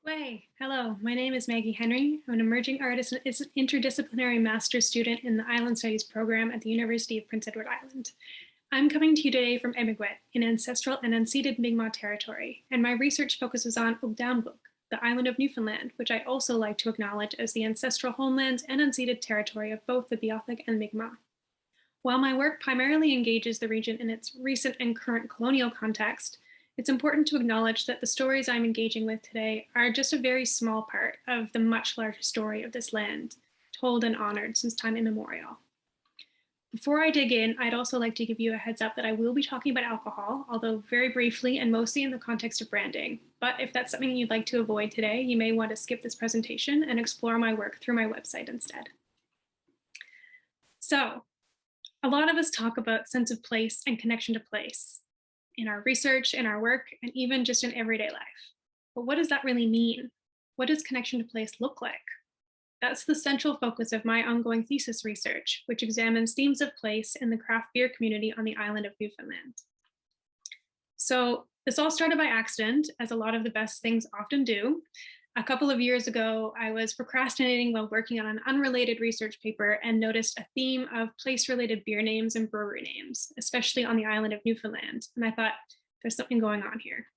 Way. Hello, my name is Maggie Henry. I'm an emerging artist and is an interdisciplinary master's student in the Island Studies program at the University of Prince Edward Island. I'm coming to you today from Emiigwet in ancestral and unceded Mi'kmaq territory, and my research focuses on Entangled, the island of Newfoundland, which I also like to acknowledge as the ancestral homelands and unceded territory of both the Beothuk and Mi'kmaq. While my work primarily engages the region in its recent and current colonial context, it's important to acknowledge that the stories I'm engaging with today are just a very small part of the much larger story of this land, told and honored since time immemorial. Before I dig in, I'd also like to give you a heads up that I will be talking about alcohol, although very briefly and mostly in the context of branding. But if that's something you'd like to avoid today, you may want to skip this presentation and explore my work through my website instead. So, a lot of us talk about sense of place and connection to place in our research, in our work, and even just in everyday life. But what does that really mean? What does connection to place look like? That's the central focus of my ongoing thesis research, which examines themes of place in the craft beer community on the island of Newfoundland. So this all started by accident, as a lot of the best things often do. A couple of years ago, I was procrastinating while working on an unrelated research paper and noticed a theme of place-related beer names and brewery names, especially on the island of Newfoundland. And I thought, there's something going on here.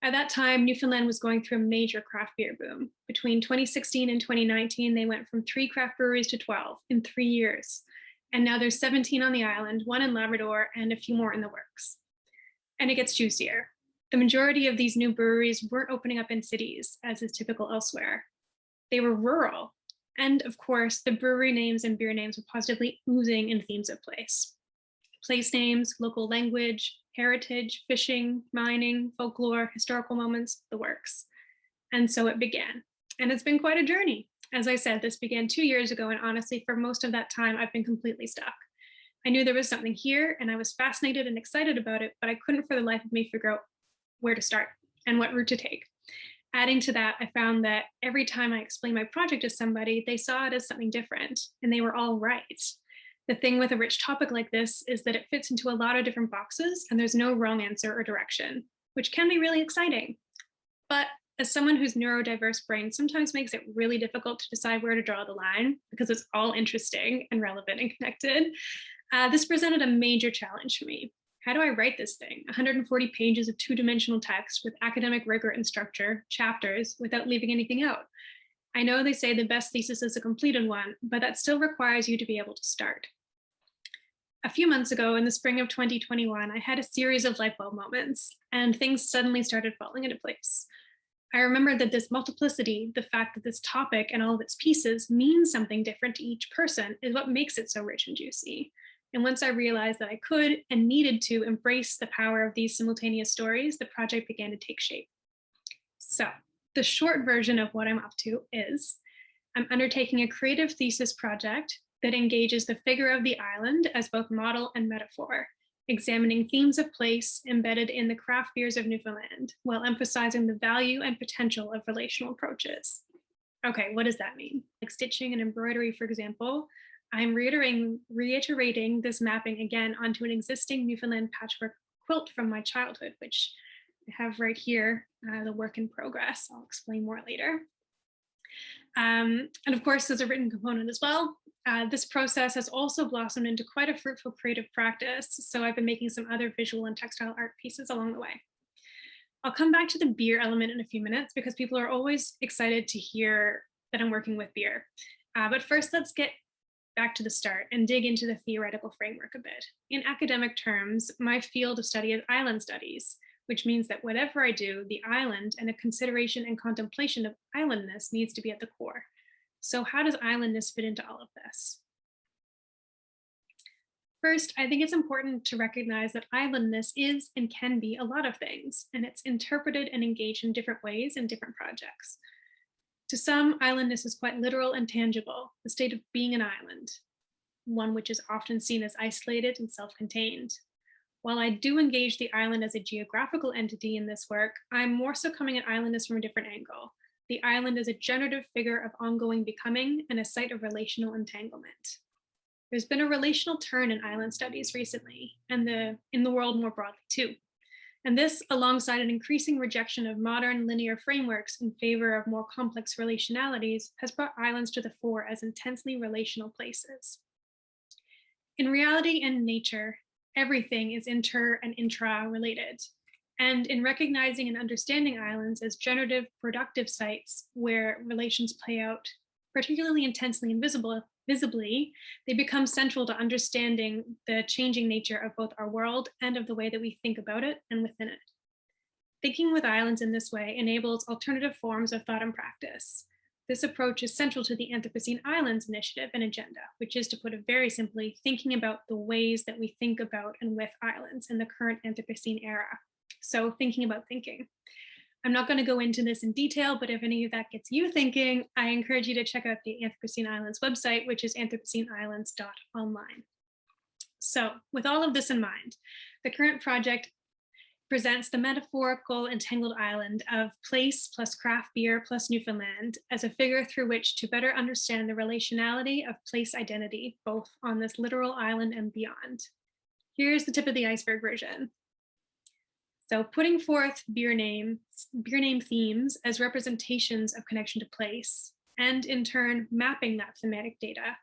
At that time, Newfoundland was going through a major craft beer boom. Between 2016 and 2019, they went from 3 craft breweries to 12 in 3 years. And now there's 17 on the island, 1 in Labrador, and a few more in the works. And it gets juicier. The majority of these new breweries weren't opening up in cities, as is typical elsewhere. They were rural. And of course, the brewery names and beer names were positively oozing in themes of place. Place names, local language, heritage, fishing, mining, folklore, historical moments, the works. And so it began. And it's been quite a journey. As I said, this began 2 years ago, and honestly, for most of that time, I've been completely stuck. I knew there was something here, and I was fascinated and excited about it, but I couldn't for the life of me figure out where to start and what route to take. Adding to that, I found that every time I explained my project to somebody, they saw it as something different, and they were all right. The thing with a rich topic like this is that it fits into a lot of different boxes, and there's no wrong answer or direction, which can be really exciting. But as someone whose neurodiverse brain sometimes makes it really difficult to decide where to draw the line, because it's all interesting and relevant and connected, this presented a major challenge for me. How do I write this thing? 140 pages of 2-dimensional text with academic rigor and structure, chapters, without leaving anything out. I know they say the best thesis is a completed one, but that still requires you to be able to start. A few months ago, in the spring of 2021, I had a series of light bulb moments, and things suddenly started falling into place. I remembered that this multiplicity, the fact that this topic and all of its pieces mean something different to each person, is what makes it so rich and juicy. And once I realized that I could and needed to embrace the power of these simultaneous stories, the project began to take shape. So the short version of what I'm up to is I'm undertaking a creative thesis project that engages the figure of the island as both model and metaphor, examining themes of place embedded in the craft beers of Newfoundland, while emphasizing the value and potential of relational approaches. Okay, what does that mean? Like stitching and embroidery, for example, I'm reiterating this mapping again onto an existing Newfoundland patchwork quilt from my childhood, which I have right here, the work in progress. I'll explain more later. And of course, there's a written component as well. This process has also blossomed into quite a fruitful creative practice, so I've been making some other visual and textile art pieces along the way. I'll come back to the beer element in a few minutes because people are always excited to hear that I'm working with beer. But first, let's get back to the start and dig into the theoretical framework a bit. In academic terms, my field of study is island studies, which means that whatever I do, the island and a consideration and contemplation of islandness needs to be at the core. So how does islandness fit into all of this? First, I think it's important to recognize that islandness is and can be a lot of things, and it's interpreted and engaged in different ways in different projects. To some, islandness is quite literal and tangible, the state of being an island, one which is often seen as isolated and self-contained. While I do engage the island as a geographical entity in this work, I'm more so coming at islandness from a different angle. The island is a generative figure of ongoing becoming and a site of relational entanglement. There's been a relational turn in island studies recently, and in the world more broadly too. And this, alongside an increasing rejection of modern linear frameworks in favor of more complex relationalities, has brought islands to the fore as intensely relational places. In reality and nature, everything is inter and intra-related. And in recognizing and understanding islands as generative, productive sites where relations play out particularly intensely and visibly, they become central to understanding the changing nature of both our world and of the way that we think about it and within it. Thinking with islands in this way enables alternative forms of thought and practice. This approach is central to the Anthropocene Islands initiative and agenda, which is, to put it very simply, thinking about the ways that we think about and with islands in the current Anthropocene era. So thinking about thinking. I'm not going to go into this in detail, but if any of that gets you thinking, I encourage you to check out the Anthropocene Islands website, which is anthropoceneislands.online. So with all of this in mind, the current project presents the metaphorical entangled island of place plus craft beer plus Newfoundland as a figure through which to better understand the relationality of place identity, both on this literal island and beyond. Here's the tip of the iceberg version. So putting forth beer name themes as representations of connection to place, and in turn mapping that thematic data,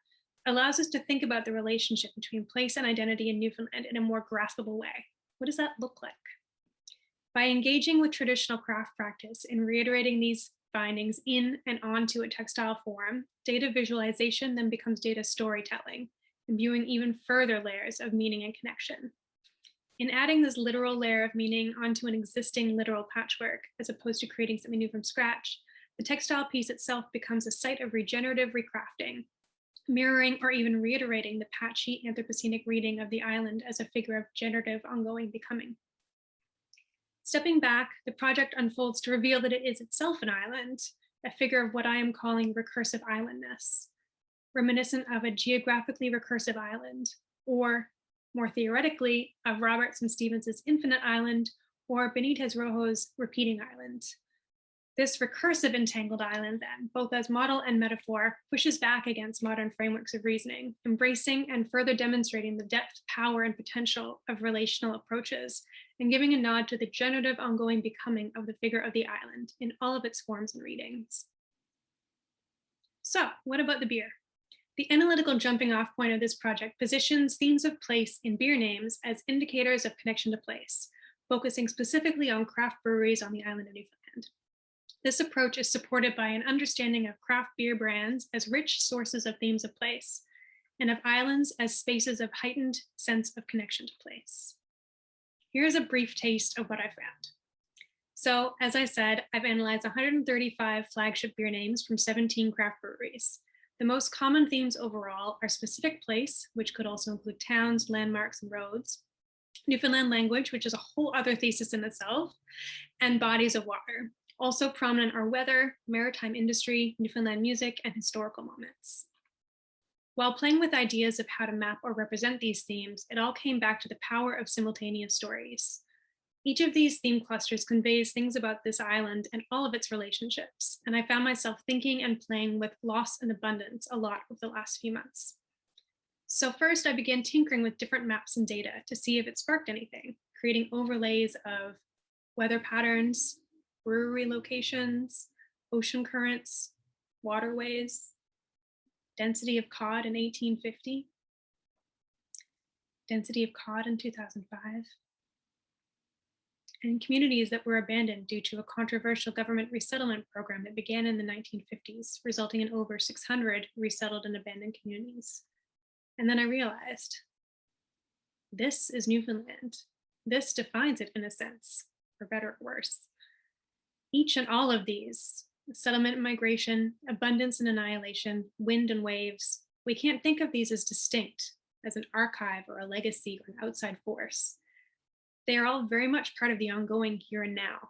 allows us to think about the relationship between place and identity in Newfoundland in a more graspable way. What does that look like? By engaging with traditional craft practice and reiterating these findings in and onto a textile form, data visualization then becomes data storytelling, imbuing even further layers of meaning and connection. In adding this literal layer of meaning onto an existing literal patchwork, as opposed to creating something new from scratch, the textile piece itself becomes a site of regenerative recrafting, mirroring or even reiterating the patchy Anthropocenic reading of the island as a figure of generative ongoing becoming. Stepping back, the project unfolds to reveal that it is itself an island, a figure of what I am calling recursive islandness, reminiscent of a geographically recursive island, or more theoretically, of Roberts and Stevens's infinite island, or Benitez Rojo's repeating island. This recursive entangled island, then, both as model and metaphor, pushes back against modern frameworks of reasoning, embracing and further demonstrating the depth, power, and potential of relational approaches, and giving a nod to the generative ongoing becoming of the figure of the island in all of its forms and readings. So, what about the beer? The analytical jumping off point of this project positions themes of place in beer names as indicators of connection to place, focusing specifically on craft breweries on the island of Newfoundland. This approach is supported by an understanding of craft beer brands as rich sources of themes of place, and of islands as spaces of heightened sense of connection to place. Here's a brief taste of what I found. So, as I said, I've analyzed 135 flagship beer names from 17 craft breweries. The most common themes overall are specific place, which could also include towns, landmarks, and roads, Newfoundland language, which is a whole other thesis in itself, and bodies of water. Also prominent are weather, maritime industry, Newfoundland music, and historical moments. While playing with ideas of how to map or represent these themes, it all came back to the power of simultaneous stories. Each of these theme clusters conveys things about this island and all of its relationships, and I found myself thinking and playing with loss and abundance a lot over the last few months. So first, I began tinkering with different maps and data to see if it sparked anything, creating overlays of weather patterns, brewery locations, ocean currents, waterways, density of cod in 1850, density of cod in 2005, and communities that were abandoned due to a controversial government resettlement program that began in the 1950s, resulting in over 600 resettled and abandoned communities. And then I realized, this is Newfoundland. This defines it in a sense, for better or worse. Each and all of these, settlement and migration, abundance and annihilation, wind and waves, we can't think of these as distinct, as an archive or a legacy or an outside force. They are all very much part of the ongoing here and now.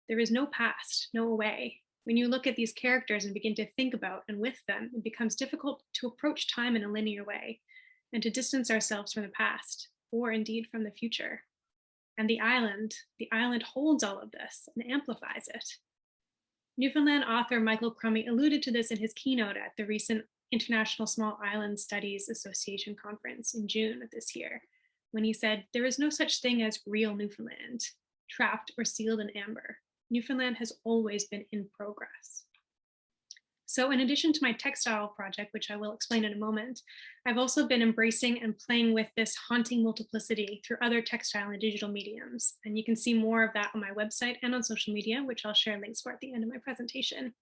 There is no past, no away. When you look at these characters and begin to think about and with them, it becomes difficult to approach time in a linear way and to distance ourselves from the past, or indeed from the future. And the island holds all of this and amplifies it. Newfoundland author Michael Crummy alluded to this in his keynote at the recent International Small Island Studies Association conference in June of this year, when he said, "There is no such thing as real Newfoundland. trapped or sealed in amber. Newfoundland has always been in progress. So in addition to my textile project, which I will explain in a moment, I've also been embracing and playing with this haunting multiplicity through other textile and digital mediums. And you can see more of that on my website and on social media, which I'll share links for at the end of my presentation.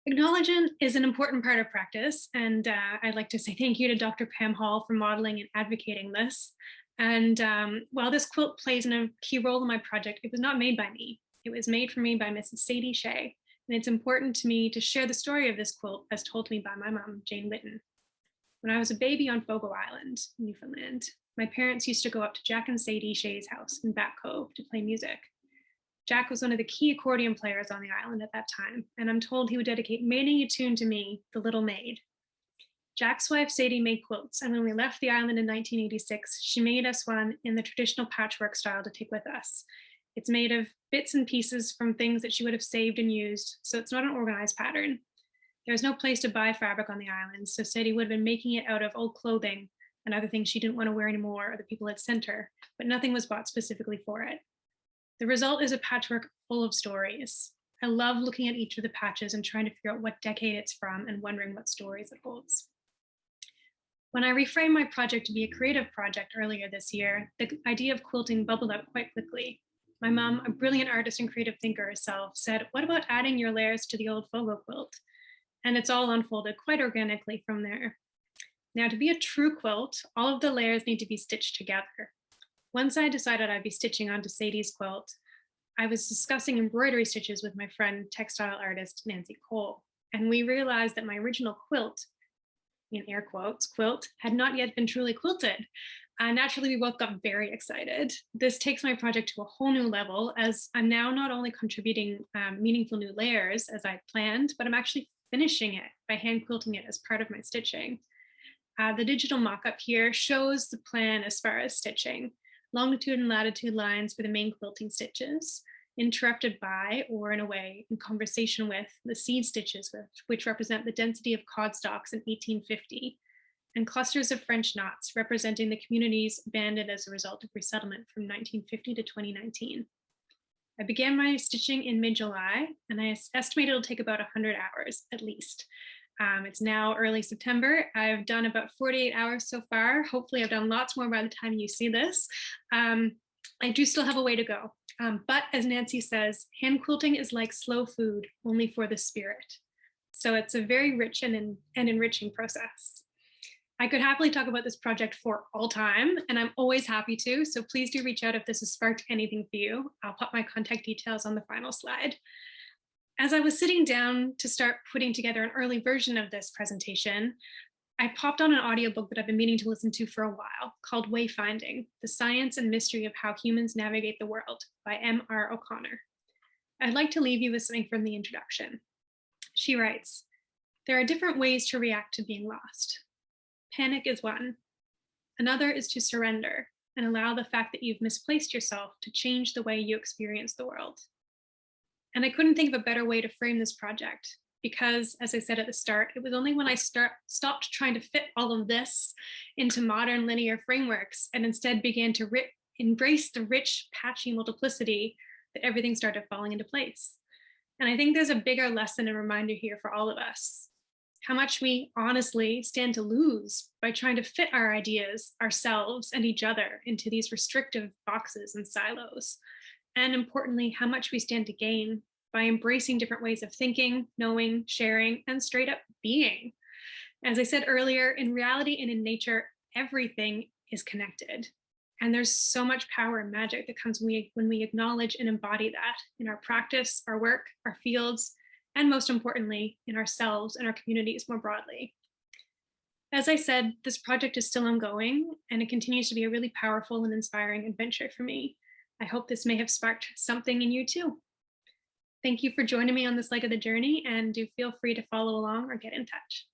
Acknowledgement is an important part of practice, and I'd like to say thank you to Dr. Pam Hall for modeling and advocating this. And while this quilt plays a key role in my project, it was not made by me. It was made for me by Mrs. Sadie Shea, and it's important to me to share the story of this quilt as told to me by my mom, Jane Whitten. When I was a baby on Fogo Island, Newfoundland, my parents used to go up to Jack and Sadie Shea's house in Back Cove to play music. Jack was one of the key accordion players on the island at that time, and I'm told he would dedicate many a tune to me, the little maid. Jack's wife, Sadie, made quilts, and when we left the island in 1986, she made us one in the traditional patchwork style to take with us. It's made of bits and pieces from things that she would have saved and used, so it's not an organized pattern. There's no place to buy fabric on the island, so Sadie would have been making it out of old clothing and other things she didn't want to wear anymore or the people had sent her, but nothing was bought specifically for it. The result is a patchwork full of stories. I love looking at each of the patches and trying to figure out what decade it's from and wondering what stories it holds. When I reframed my project to be a creative project earlier this year, the idea of quilting bubbled up quite quickly. My mom, a brilliant artist and creative thinker herself, said, "What about adding your layers to the old Fogo quilt?" And it's all unfolded quite organically from there. Now, to be a true quilt, all of the layers need to be stitched together. Once I decided I'd be stitching onto Sadie's quilt, I was discussing embroidery stitches with my friend, textile artist Nancy Cole, and we realized that my original quilt, in air quotes, quilt, had not yet been truly quilted. Naturally, we both got very excited. This takes my project to a whole new level, as I'm now not only contributing meaningful new layers as I planned, but I'm actually finishing it by hand quilting it as part of my stitching. The digital mock-up here shows the plan as far as stitching. Longitude and latitude lines for the main quilting stitches, interrupted by, or in a way, in conversation with, the seed stitches, which represent the density of cod stalks in 1850, and clusters of French knots representing the communities abandoned as a result of resettlement from 1950 to 2019. I began my stitching in mid-July, and I estimate it'll take about 100 hours at least. It's now early September. I've done about 48 hours so far. Hopefully I've done lots more by the time you see this. I do still have a way to go. But as Nancy says, hand quilting is like slow food, only for the spirit. So it's a very rich and enriching process. I could happily talk about this project for all time, and I'm always happy to. So please do reach out if this has sparked anything for you. I'll put my contact details on the final slide. As I was sitting down to start putting together an early version of this presentation, I popped on an audiobook that I've been meaning to listen to for a while called Wayfinding, The Science and Mystery of How Humans Navigate the World by M.R. O'Connor. I'd like to leave you with something from the introduction. She writes, "There are different ways to react to being lost. Panic is one. Another is to surrender and allow the fact that you've misplaced yourself to change the way you experience the world." And I couldn't think of a better way to frame this project because, as I said at the start, it was only when I stopped trying to fit all of this into modern linear frameworks and instead began to embrace the rich, patchy multiplicity that everything started falling into place. And I think there's a bigger lesson and reminder here for all of us. How much we honestly stand to lose by trying to fit our ideas, ourselves, and each other into these restrictive boxes and silos. And importantly, how much we stand to gain by embracing different ways of thinking, knowing, sharing, and straight up being. As I said earlier, in reality and in nature, everything is connected. And there's so much power and magic that comes when we acknowledge and embody that in our practice, our work, our fields, and most importantly, in ourselves and our communities more broadly. As I said, this project is still ongoing, and it continues to be a really powerful and inspiring adventure for me. I hope this may have sparked something in you too. Thank you for joining me on this leg of the journey, and do feel free to follow along or get in touch.